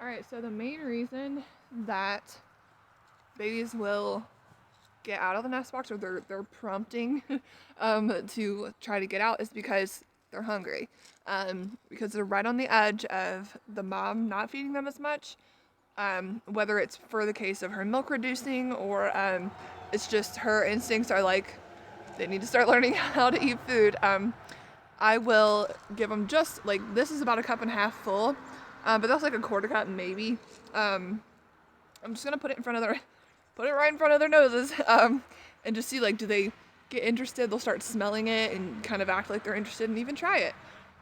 Alright, so the main reason that babies will get out of the nest box, or they're prompting to try to get out, is because they're hungry. Because they're right on the edge of the mom not feeding them as much, whether it's for the case of her milk reducing, or it's just her instincts are like, they need to start learning how to eat food. I will give them just like, this is about a cup and a half full, but that's like a quarter cup maybe. I'm just gonna put it right in front of their noses, and just see, like, do they get interested? They'll start smelling it and kind of act like they're interested and even try it.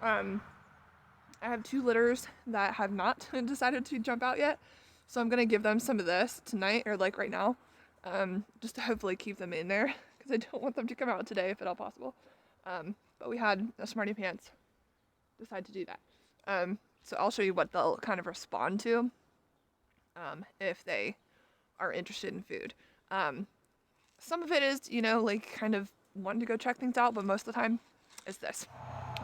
I have 2 litters that have not decided to jump out yet, so I'm gonna give them some of this tonight, or like right now, just to hopefully keep them in there, because I don't want them to come out today if at all possible. But we had a Smarty Pants decide to do that. So I'll show you what they'll kind of respond to if they are interested in food. Some of it is, like kind of wanting to go check things out, but most of the time it's this.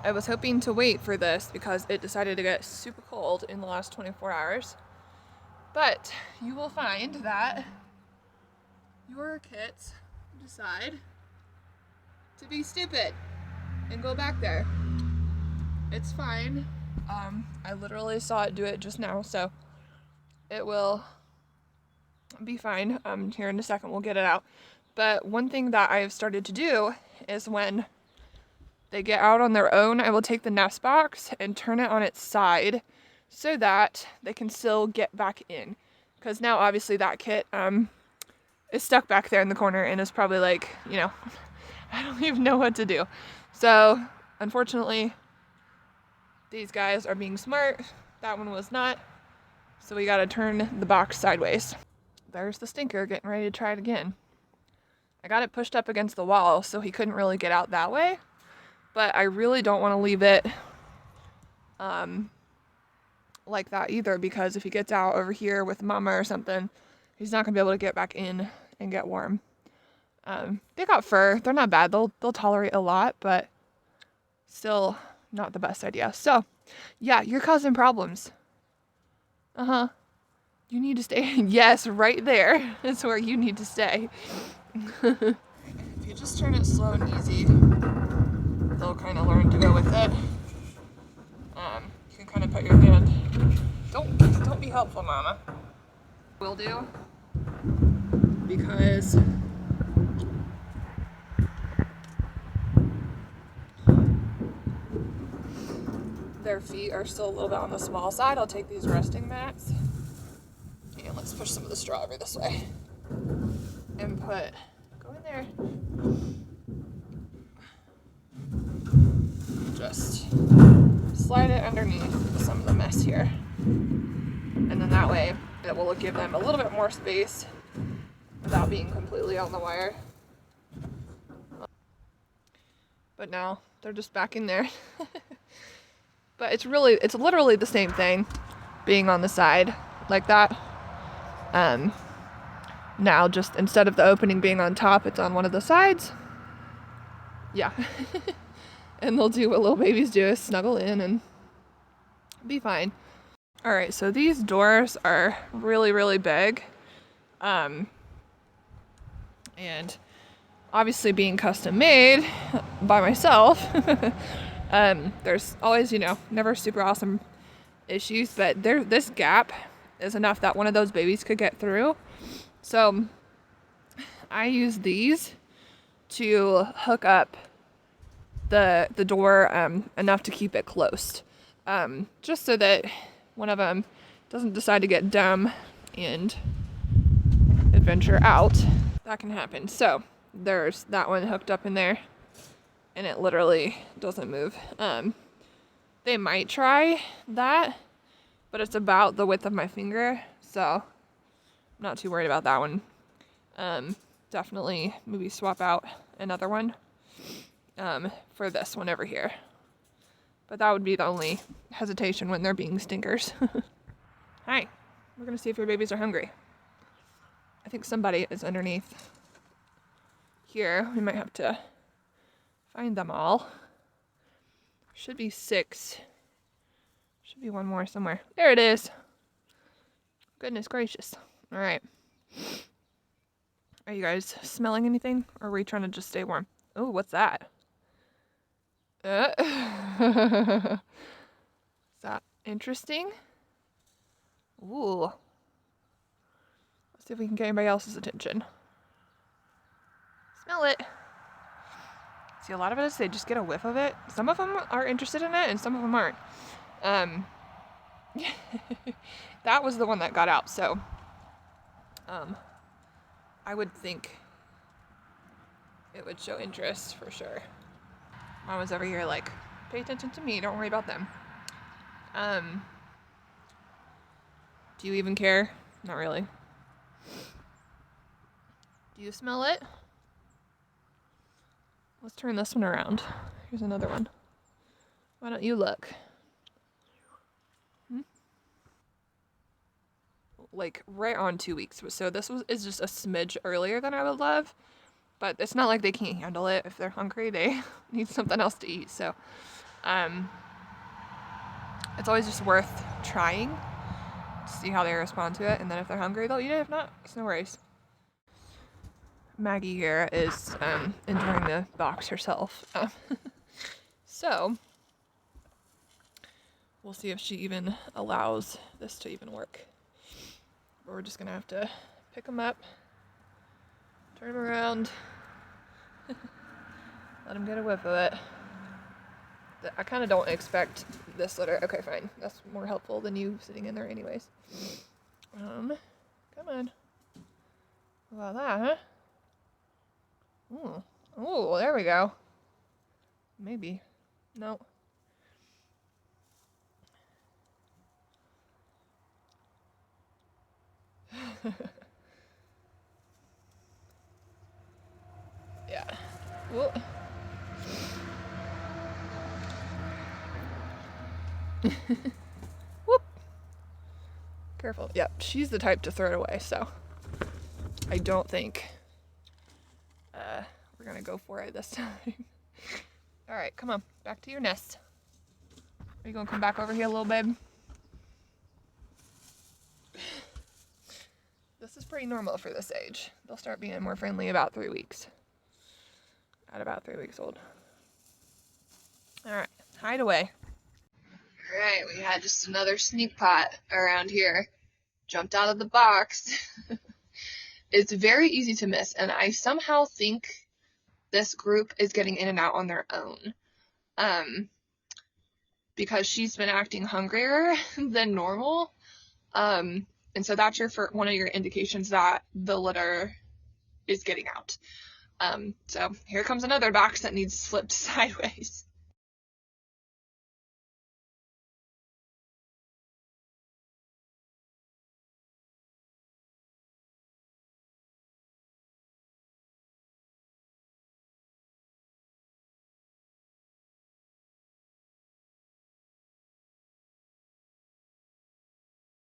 I was hoping to wait for this because it decided to get super cold in the last 24 hours. But you will find that your kits decide to be stupid and go back there. It's fine. I literally saw it do it just now, so it will be fine. Here in a second we'll get it out. But one thing that I've started to do is when they get out on their own, I will take the nest box and turn it on its side so that they can still get back in. Because now obviously that kit is stuck back there in the corner and is probably like, I don't even know what to do. So unfortunately, these guys are being smart. That one was not. So we gotta turn the box sideways. There's the stinker getting ready to try it again. I got it pushed up against the wall so he couldn't really get out that way. But I really don't want to leave it like that either, because if he gets out over here with mama or something, he's not gonna be able to get back in and get warm. They got fur. They're not bad. They'll tolerate a lot, but still not the best idea. So, yeah, you're causing problems. You need to stay. Yes, right there is where you need to stay. If you just turn it slow and easy, they'll kind of learn to go with it. You can kind of put your hand. Don't be helpful, mama. Will do, because their feet are still a little bit on the small side. I'll take these resting mats and let's push some of the straw over this way and go in there. Just slide it underneath some of the mess here. And then that way it will give them a little bit more space without being completely on the wire. But now they're just back in there. But it's literally the same thing being on the side like that. Now just instead of the opening being on top, it's on one of the sides. Yeah. And they'll do what little babies do, is snuggle in and be fine. All right, so these doors are really, really big. And obviously being custom made by myself, there's always, never super awesome issues, but this gap is enough that one of those babies could get through. So I use these to hook up the door enough to keep it closed, just so that one of them doesn't decide to get dumb and adventure out. That can happen. So there's that one hooked up in there, and it literally doesn't move. They might try that, but it's about the width of my finger, so I'm not too worried about that one. Definitely maybe swap out another one for this one over here. But that would be the only hesitation when they're being stinkers. Hi, we're gonna see if your babies are hungry. I think somebody is underneath here. We might have to find them all. Should be 6. Should be one more somewhere. There it is. Goodness gracious. All right. Are you guys smelling anything, or are we trying to just stay warm? Oh, what's that? Is that interesting? Ooh. Let's see if we can get anybody else's attention. Smell it. See, a lot of it is they just get a whiff of it. Some of them are interested in it, and some of them aren't. That was the one that got out, so I would think it would show interest for sure. Mom was over here like, pay attention to me, don't worry about them. Do you even care? Not really. Do you smell it? Let's turn this one around. Here's another one. Why don't you look? Like right on 2 weeks. So this is just a smidge earlier than I would love. But it's not like they can't handle it. If they're hungry, they need something else to eat. So it's always just worth trying to see how they respond to it. And then if they're hungry, they'll eat it. If not, it's no worries. Maggie here is enjoying the box herself. So we'll see if she even allows this to even work. But we're just gonna have to pick them up, turn them around, let them get a whiff of it. I kind of don't expect this litter. Okay, fine. That's more helpful than you sitting in there anyways. Come on. How about that, huh? Oh, there we go. Maybe. No. Yeah. Whoa. Whoop. Careful. Yep, she's the type to throw it away, so I don't think we're gonna go for it this time. All right, come on, back to your nest. Are you gonna come back over here a little, babe? This is pretty normal for this age. They'll start being more friendly about 3 weeks. At about 3 weeks old. All right, hide away. All right, we had just another sneak pot around here. Jumped out of the box. It's very easy to miss, and I somehow think this group is getting in and out on their own. Because she's been acting hungrier than normal. And so that's one of your indications that the litter is getting out. So here comes another box that needs flipped sideways.